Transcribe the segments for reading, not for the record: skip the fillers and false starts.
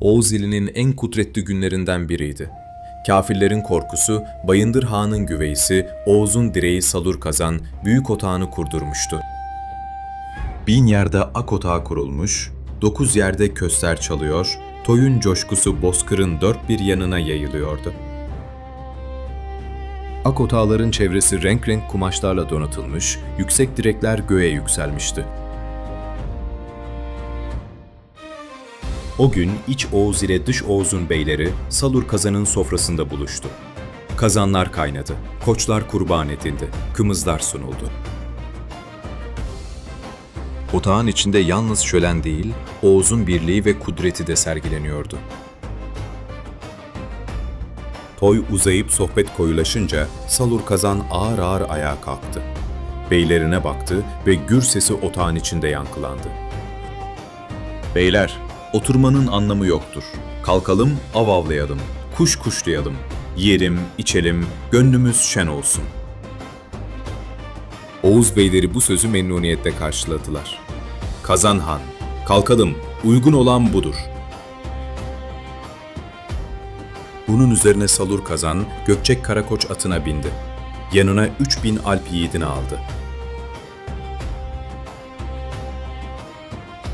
Oğuz ilinin en kudretli günlerinden biriydi. Kafirlerin korkusu, Bayındır Han'ın güveysi, Oğuz'un direği Salur Kazan, büyük otağını kurdurmuştu. 1000 yerde ak otağı kurulmuş, 9 yerde köster çalıyor, toyun coşkusu bozkırın dört bir yanına yayılıyordu. Ak otağların çevresi renk renk kumaşlarla donatılmış, yüksek direkler göğe yükselmişti. O gün iç Oğuz ile dış Oğuz'un beyleri Salur Kazan'ın sofrasında buluştu. Kazanlar kaynadı, koçlar kurban edildi, kımızlar sunuldu. Otağın içinde yalnız şölen değil, Oğuz'un birliği ve kudreti de sergileniyordu. Toy uzayıp sohbet koyulaşınca Salur Kazan ağır ağır ayağa kalktı. Beylerine baktı ve gür sesi otağın içinde yankılandı. "Beyler, oturmanın anlamı yoktur. Kalkalım, av avlayalım, kuş kuşlayalım. Yiyelim, içelim, gönlümüz şen olsun." Oğuz beyleri bu sözü memnuniyetle karşıladılar. "Kazan Han, kalkalım, uygun olan budur." Bunun üzerine Salur Kazan, Gökçek Karakoç atına bindi. Yanına 3000 alp yiğidini aldı.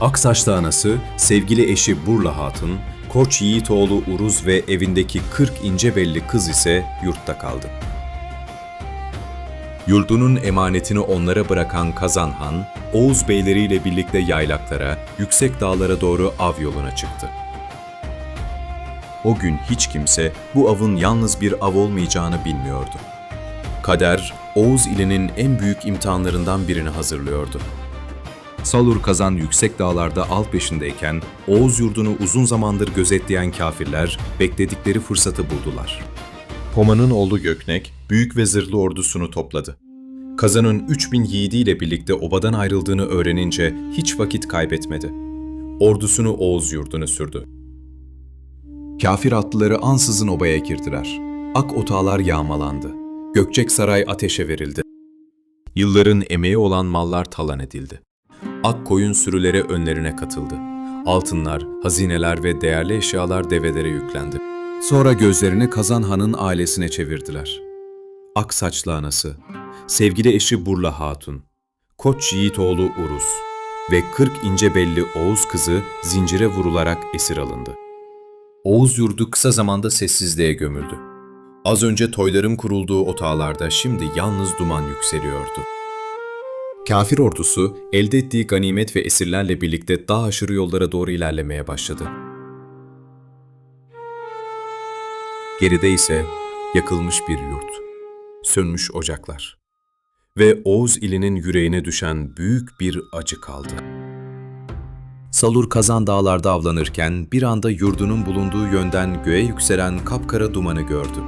Aksaçlı anası, sevgili eşi Burla Hatun, Koç Yiğitoğlu Uruz ve evindeki 40 ince belli kız ise yurtta kaldı. Yurdunun emanetini onlara bırakan Kazan Han, Oğuz beyleriyle birlikte yaylaklara, yüksek dağlara doğru av yoluna çıktı. O gün hiç kimse bu avın yalnız bir av olmayacağını bilmiyordu. Kader, Oğuz ilinin en büyük imtihanlarından birini hazırlıyordu. Salur Kazan yüksek dağlarda av peşindeyken, Oğuz yurdunu uzun zamandır gözetleyen kafirler bekledikleri fırsatı buldular. Poma'nın oğlu Göknek, büyük ve zırhlı ordusunu topladı. Kazan'ın 3000 yiğidiyle birlikte obadan ayrıldığını öğrenince hiç vakit kaybetmedi. Ordusunu Oğuz yurduna sürdü. Kafir atlıları ansızın obaya girdiler. Ak otağlar yağmalandı. Gökçek Saray ateşe verildi. Yılların emeği olan mallar talan edildi. Ak koyun sürüleri önlerine katıldı. Altınlar, hazineler ve değerli eşyalar develere yüklendi. Sonra gözlerini Kazan Han'ın ailesine çevirdiler. Ak saçlı anası, sevgili eşi Burla Hatun, Koç Yiğitoğlu Uruz ve 40 ince belli Oğuz kızı zincire vurularak esir alındı. Oğuz yurdu kısa zamanda sessizliğe gömüldü. Az önce toyların kurulduğu otağlarda şimdi yalnız duman yükseliyordu. Kafir ordusu elde ettiği ganimet ve esirlerle birlikte dağ aşırı yollara doğru ilerlemeye başladı. Geride ise yakılmış bir yurt, sönmüş ocaklar ve Oğuz ilinin yüreğine düşen büyük bir acı kaldı. Salur Kazan dağlarda avlanırken bir anda yurdunun bulunduğu yönden göğe yükselen kapkara dumanı gördü.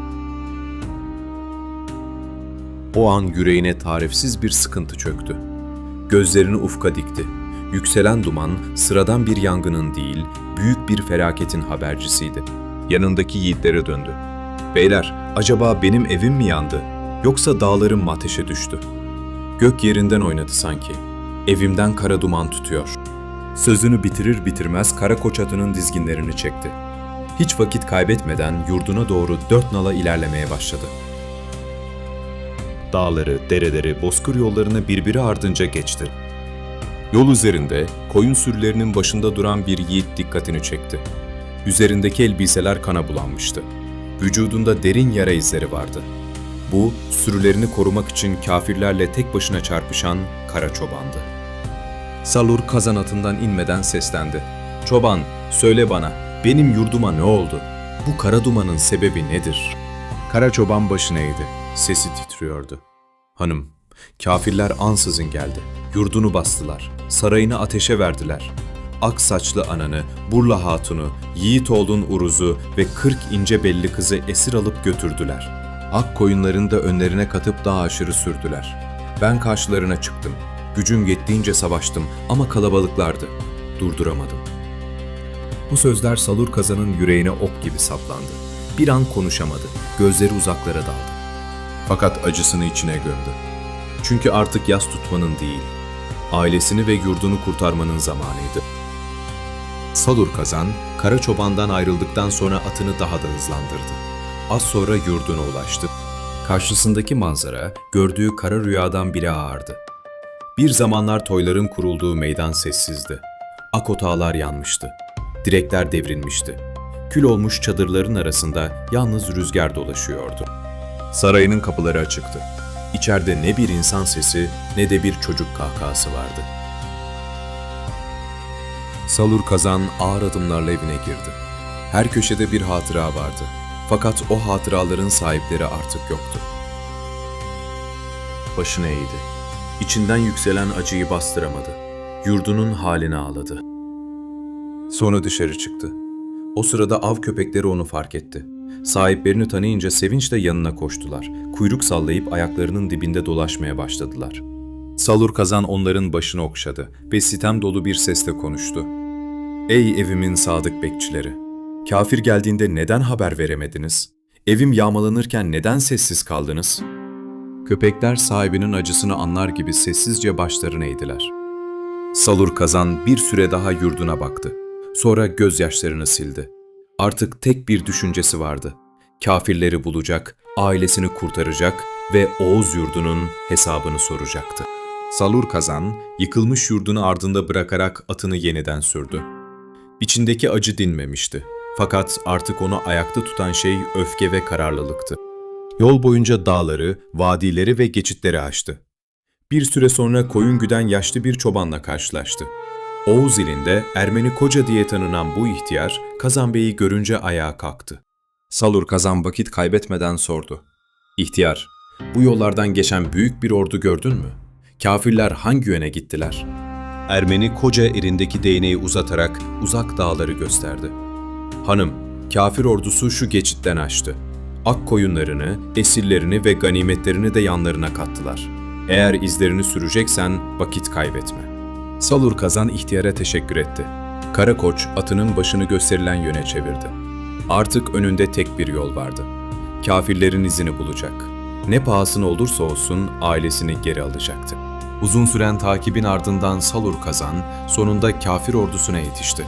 O an yüreğine tarifsiz bir sıkıntı çöktü. Gözlerini ufka dikti. Yükselen duman sıradan bir yangının değil, büyük bir felaketin habercisiydi. Yanındaki yiğitlere döndü. "Beyler, acaba benim evim mi yandı? Yoksa dağlarım mı ateşe düştü?" Gök yerinden oynadı sanki. "Evimden kara duman tutuyor." Sözünü bitirir bitirmez Karakoç atının dizginlerini çekti. Hiç vakit kaybetmeden yurduna doğru 4 nala ilerlemeye başladı. Dağları, dereleri, bozkır yollarını birbiri ardınca geçti. Yol üzerinde koyun sürülerinin başında duran bir yiğit dikkatini çekti. Üzerindeki elbiseler kana bulanmıştı. Vücudunda derin yara izleri vardı. Bu, sürülerini korumak için kafirlerle tek başına çarpışan Kara Çoban'dı. Salur Kazan atından inmeden seslendi. "Çoban, söyle bana, benim yurduma ne oldu? Bu kara dumanın sebebi nedir?" Kara Çoban başını eğdi. Sesi titriyordu. "Hanım, kafirler ansızın geldi. Yurdunu bastılar. Sarayını ateşe verdiler. Ak saçlı ananı, Burla Hatun'u, Yiğitoğlu'nun Uruz'u ve 40 ince belli kızı esir alıp götürdüler. Ak koyunlarını da önlerine katıp dağ aşırı sürdüler. Ben karşılarına çıktım. Gücüm yettiğince savaştım ama kalabalıklardı. Durduramadım." Bu sözler Salur Kazan'ın yüreğine ok gibi saplandı. Bir an konuşamadı. Gözleri uzaklara daldı. Fakat acısını içine gömdü. Çünkü artık yas tutmanın değil, ailesini ve yurdunu kurtarmanın zamanıydı. Salur Kazan, Kara Çoban'dan ayrıldıktan sonra atını daha da hızlandırdı. Az sonra yurduna ulaştı. Karşısındaki manzara, gördüğü kara rüyadan bile ağırdı. Bir zamanlar toyların kurulduğu meydan sessizdi. Ak otağlar yanmıştı. Direkler devrilmişti. Kül olmuş çadırların arasında yalnız rüzgar dolaşıyordu. Sarayının kapıları açıktı. İçeride ne bir insan sesi ne de bir çocuk kahkahası vardı. Salur Kazan ağır adımlarla evine girdi. Her köşede bir hatıra vardı. Fakat o hatıraların sahipleri artık yoktu. Başını eğdi. İçinden yükselen acıyı bastıramadı. Yurdunun haline ağladı. Sonra dışarı çıktı. O sırada av köpekleri onu fark etti. Sahiplerini tanıyınca sevinçle yanına koştular. Kuyruk sallayıp ayaklarının dibinde dolaşmaya başladılar. Salur Kazan onların başını okşadı ve sitem dolu bir sesle konuştu. "Ey evimin sadık bekçileri! Kafir geldiğinde neden haber veremediniz? Evim yağmalanırken neden sessiz kaldınız?" Köpekler sahibinin acısını anlar gibi sessizce başlarını eğdiler. Salur Kazan bir süre daha yurduna baktı. Sonra gözyaşlarını sildi. Artık tek bir düşüncesi vardı. Kafirleri bulacak, ailesini kurtaracak ve Oğuz yurdunun hesabını soracaktı. Salur Kazan, yıkılmış yurdunu ardında bırakarak atını yeniden sürdü. İçindeki acı dinmemişti. Fakat artık onu ayakta tutan şey öfke ve kararlılıktı. Yol boyunca dağları, vadileri ve geçitleri aştı. Bir süre sonra koyun güden yaşlı bir çobanla karşılaştı. Oğuz ilinde Ermeni Koca diye tanınan bu ihtiyar, Kazan Bey'i görünce ayağa kalktı. Salur Kazan vakit kaybetmeden sordu. "İhtiyar, bu yollardan geçen büyük bir ordu gördün mü? Kafirler hangi yöne gittiler?" Ermeni Koca elindeki değneği uzatarak uzak dağları gösterdi. "Hanım, kafir ordusu şu geçitten açtı. Ak koyunlarını, esirlerini ve ganimetlerini de yanlarına kattılar. Eğer izlerini süreceksen vakit kaybetme." Salur Kazan ihtiyara teşekkür etti. Karakoç atının başını gösterilen yöne çevirdi. Artık önünde tek bir yol vardı. Kafirlerin izini bulacak. Ne pahasına olursa olsun ailesini geri alacaktı. Uzun süren takibin ardından Salur Kazan sonunda kafir ordusuna yetişti.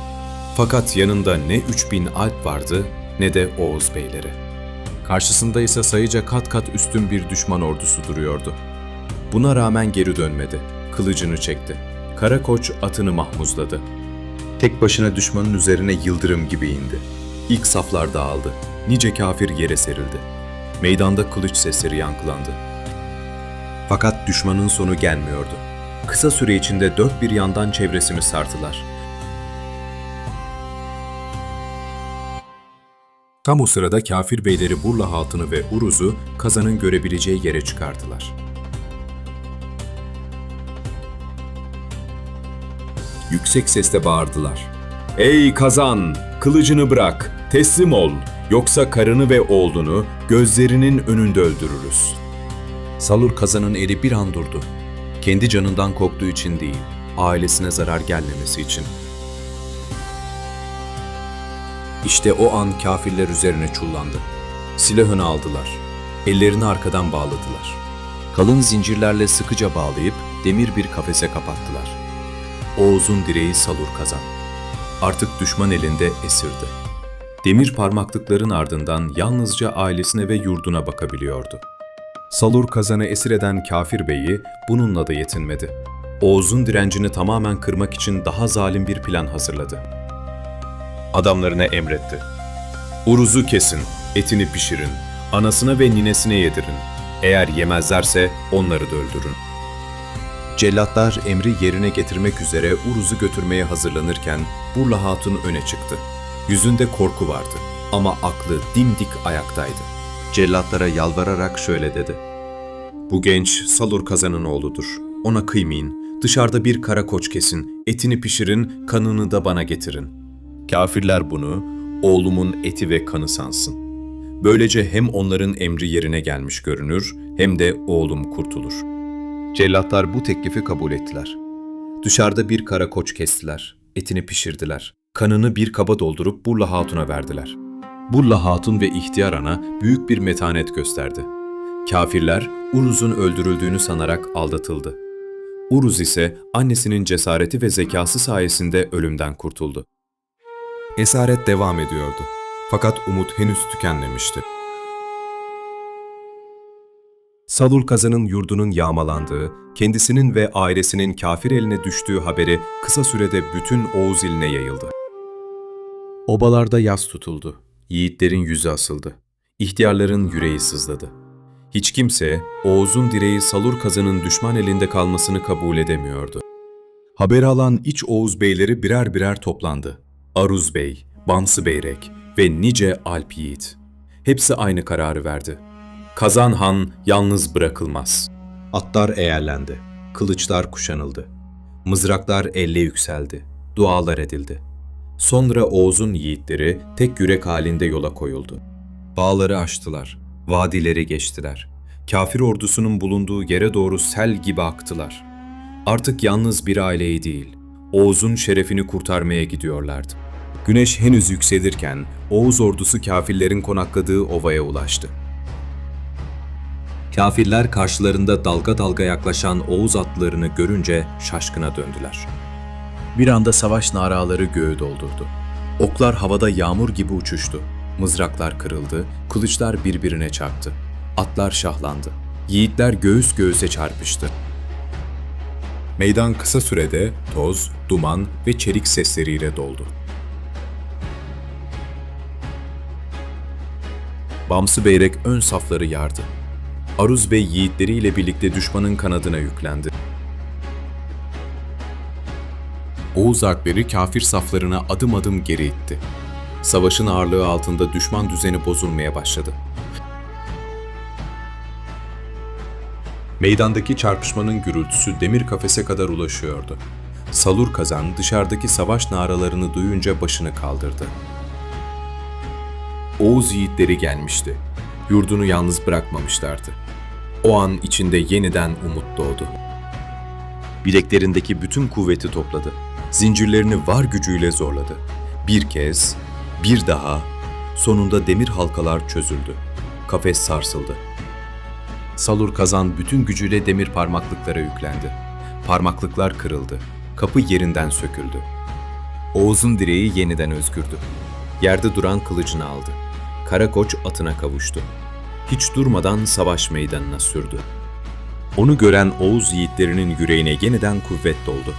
Fakat yanında ne 3000 alp vardı ne de Oğuz beyleri. Karşısında ise sayıca kat kat üstün bir düşman ordusu duruyordu. Buna rağmen geri dönmedi. Kılıcını çekti. Karakoç atını mahmuzladı. Tek başına düşmanın üzerine yıldırım gibi indi. İlk saflar dağıldı. Nice kafir yere serildi. Meydanda kılıç sesleri yankılandı. Fakat düşmanın sonu gelmiyordu. Kısa süre içinde dört bir yandan çevresini sardılar. Tam o sırada kafir beyleri Burla Hatun'u ve Uruz'u Kazan'ın görebileceği yere çıkardılar. Yüksek sesle bağırdılar. "Ey Kazan! Kılıcını bırak, teslim ol. Yoksa karını ve oğlunu gözlerinin önünde öldürürüz." Salur Kazan'ın eli bir an durdu. Kendi canından korktuğu için değil, ailesine zarar gelmemesi için. İşte o an kafirler üzerine çullandı. Silahını aldılar. Ellerini arkadan bağladılar. Kalın zincirlerle sıkıca bağlayıp demir bir kafese kapattılar. Oğuz'un direği Salur Kazan. Artık düşman elinde esirdi. Demir parmaklıkların ardından yalnızca ailesine ve yurduna bakabiliyordu. Salur Kazan'ı esir eden kafir beyi bununla da yetinmedi. Oğuz'un direncini tamamen kırmak için daha zalim bir plan hazırladı. Adamlarına emretti. "Uruz'u kesin, etini pişirin, anasına ve ninesine yedirin. Eğer yemezlerse onları da öldürün." Cellatlar emri yerine getirmek üzere Uruz'u götürmeye hazırlanırken Burla Hatun öne çıktı. Yüzünde korku vardı ama aklı dimdik ayaktaydı. Cellatlara yalvararak şöyle dedi. "Bu genç Salur Kazan'ın oğludur. Ona kıymayın. Dışarıda bir karakoç kesin, etini pişirin, kanını da bana getirin. Kafirler bunu oğlumun eti ve kanı sansın. Böylece hem onların emri yerine gelmiş görünür hem de oğlum kurtulur." Cellatlar bu teklifi kabul ettiler. Dışarıda bir karakoç kestiler, etini pişirdiler. Kanını bir kaba doldurup Burla Hatun'a verdiler. Burla Hatun ve ihtiyar ana büyük bir metanet gösterdi. Kafirler Uruz'un öldürüldüğünü sanarak aldatıldı. Uruz ise annesinin cesareti ve zekası sayesinde ölümden kurtuldu. Esaret devam ediyordu. Fakat umut henüz tükenmemişti. Salur Kazan'ın yurdunun yağmalandığı, kendisinin ve ailesinin kafir eline düştüğü haberi kısa sürede bütün Oğuz iline yayıldı. Obalarda yas tutuldu. Yiğitlerin yüzü asıldı. İhtiyarların yüreği sızladı. Hiç kimse Oğuz'un direği Salur Kazan'ın düşman elinde kalmasını kabul edemiyordu. Haberi alan iç Oğuz beyleri birer birer toplandı. Aruz Bey, Bamsı Beyrek ve nice Alp Yiğit. Hepsi aynı kararı verdi. Kazan Han yalnız bırakılmaz. Atlar eğerlendi, kılıçlar kuşanıldı. Mızraklar elle yükseldi, dualar edildi. Sonra Oğuz'un yiğitleri tek yürek halinde yola koyuldu. Bağları aştılar, vadileri geçtiler. Kafir ordusunun bulunduğu yere doğru sel gibi aktılar. Artık yalnız bir aileyi değil, Oğuz'un şerefini kurtarmaya gidiyorlardı. Güneş henüz yükselirken Oğuz ordusu kafirlerin konakladığı ovaya ulaştı. Kafirler karşılarında dalga dalga yaklaşan Oğuz atlarını görünce şaşkına döndüler. Bir anda savaş naraları göğü doldurdu. Oklar havada yağmur gibi uçuştu. Mızraklar kırıldı, kılıçlar birbirine çarptı. Atlar şahlandı. Yiğitler göğüs göğüse çarpıştı. Meydan kısa sürede toz, duman ve çelik sesleriyle doldu. Bamsı Beyrek ön safları yardı. Aruz Bey yiğitleriyle birlikte düşmanın kanadına yüklendi. Oğuz Alpleri kafir saflarına adım adım geri itti. Savaşın ağırlığı altında düşman düzeni bozulmaya başladı. Meydandaki çarpışmanın gürültüsü demir kafese kadar ulaşıyordu. Salur Kazan dışarıdaki savaş naralarını duyunca başını kaldırdı. Oğuz yiğitleri gelmişti. Yurdunu yalnız bırakmamışlardı. O an içinde yeniden umut doğdu. Bileklerindeki bütün kuvveti topladı. Zincirlerini var gücüyle zorladı. Bir kez, bir daha, sonunda demir halkalar çözüldü. Kafes sarsıldı. Salur Kazan bütün gücüyle demir parmaklıklara yüklendi. Parmaklıklar kırıldı. Kapı yerinden söküldü. Oğuz'un direği yeniden özgürdü. Yerde duran kılıcını aldı. Karakoç atına kavuştu. Hiç durmadan savaş meydanına sürdü. Onu gören Oğuz yiğitlerinin yüreğine yeniden kuvvet doldu.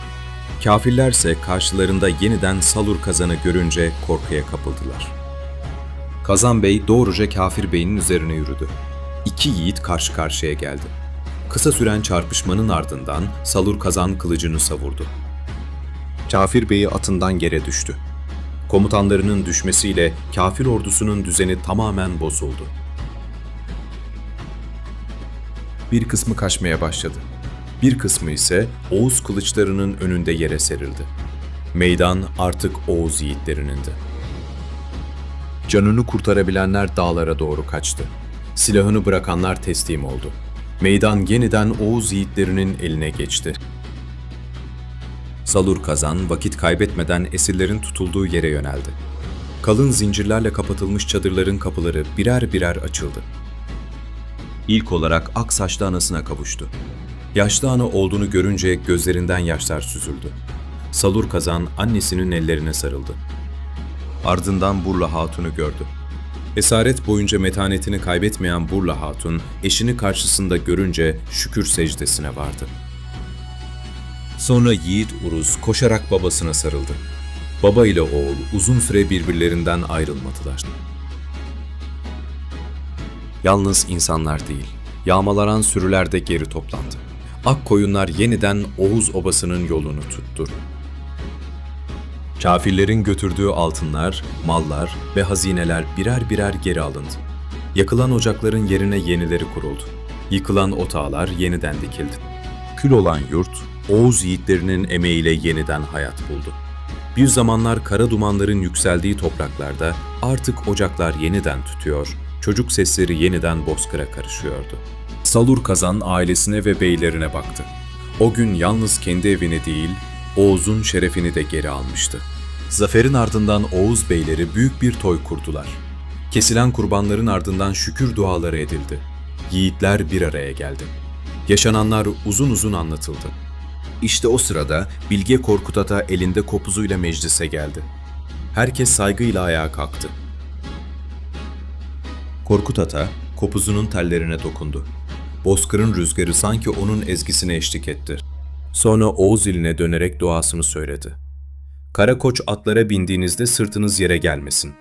Kafirlerse karşılarında yeniden Salur Kazan'ı görünce korkuya kapıldılar. Kazan Bey doğruca Kafir Bey'in üzerine yürüdü. İki yiğit karşı karşıya geldi. Kısa süren çarpışmanın ardından Salur Kazan kılıcını savurdu. Kafir Bey atından yere düştü. Komutanlarının düşmesiyle kafir ordusunun düzeni tamamen bozuldu. Bir kısmı kaçmaya başladı. Bir kısmı ise Oğuz kılıçlarının önünde yere serildi. Meydan artık Oğuz yiğitlerinin.'di. Canını kurtarabilenler dağlara doğru kaçtı. Silahını bırakanlar teslim oldu. Meydan yeniden Oğuz yiğitlerinin eline geçti. Salur Kazan vakit kaybetmeden esirlerin tutulduğu yere yöneldi. Kalın zincirlerle kapatılmış çadırların kapıları birer birer açıldı. İlk olarak Aksaçlı anasına kavuştu. Yaşlı ana olduğunu görünce gözlerinden yaşlar süzüldü. Salur Kazan annesinin ellerine sarıldı. Ardından Burla Hatun'u gördü. Esaret boyunca metanetini kaybetmeyen Burla Hatun, eşini karşısında görünce şükür secdesine vardı. Sonra Yiğit Uruz koşarak babasına sarıldı. Baba ile oğul uzun süre birbirlerinden ayrılmadılar. Yalnız insanlar değil, yağmalanan sürüler de geri toplandı. Ak koyunlar yeniden Oğuz obasının yolunu tuttu. Kafirlerin götürdüğü altınlar, mallar ve hazineler birer birer geri alındı. Yakılan ocakların yerine yenileri kuruldu. Yıkılan otağlar yeniden dikildi. Kül olan yurt, Oğuz yiğitlerinin emeğiyle yeniden hayat buldu. Bir zamanlar kara dumanların yükseldiği topraklarda artık ocaklar yeniden tütüyor, çocuk sesleri yeniden bozkıra karışıyordu. Salur Kazan ailesine ve beylerine baktı. O gün yalnız kendi evini değil, Oğuz'un şerefini de geri almıştı. Zaferin ardından Oğuz beyleri büyük bir toy kurdular. Kesilen kurbanların ardından şükür duaları edildi. Yiğitler bir araya geldi. Yaşananlar uzun uzun anlatıldı. İşte o sırada Bilge Korkut Ata elinde kopuzuyla meclise geldi. Herkes saygıyla ayağa kalktı. Korkut Ata, kopuzunun tellerine dokundu. Bozkır'ın rüzgarı sanki onun ezgisine eşlik etti. Sonra Oğuz iline dönerek duasını söyledi. Kara koç atlara bindiğinizde sırtınız yere gelmesin.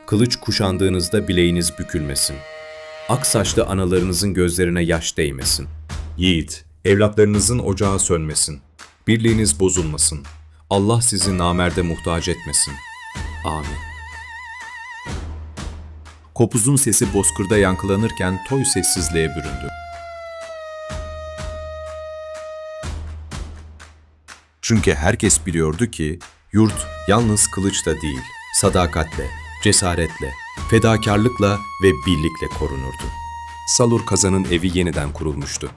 Kılıç kuşandığınızda bileğiniz bükülmesin. Ak saçlı analarınızın gözlerine yaş değmesin. Yiğit, evlatlarınızın ocağı sönmesin. Birliğiniz bozulmasın. Allah sizi namerde muhtaç etmesin. Amin. Kopuzun sesi bozkırda yankılanırken toy sessizliğe büründü. Çünkü herkes biliyordu ki yurt yalnız kılıçla değil, sadakatle, cesaretle, fedakarlıkla ve birlikle korunurdu. Salur Kazan'ın evi yeniden kurulmuştu.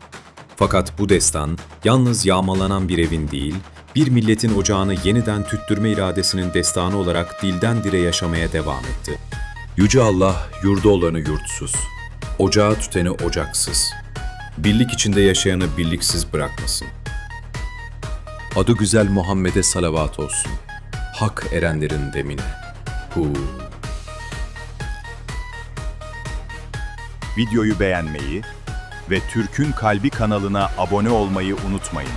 Fakat bu destan yalnız yağmalanan bir evin değil, bir milletin ocağını yeniden tüttürme iradesinin destanı olarak dilden dile yaşamaya devam etti. Yüce Allah yurda olanı yurtsuz, ocağı tüteni ocaksız, birlik içinde yaşayanı birliksiz bırakmasın. Adı güzel Muhammed'e salavat olsun. Hak erenlerin demine. Videoyu beğenmeyi ve Türk'ün Kalbi kanalına abone olmayı unutmayın.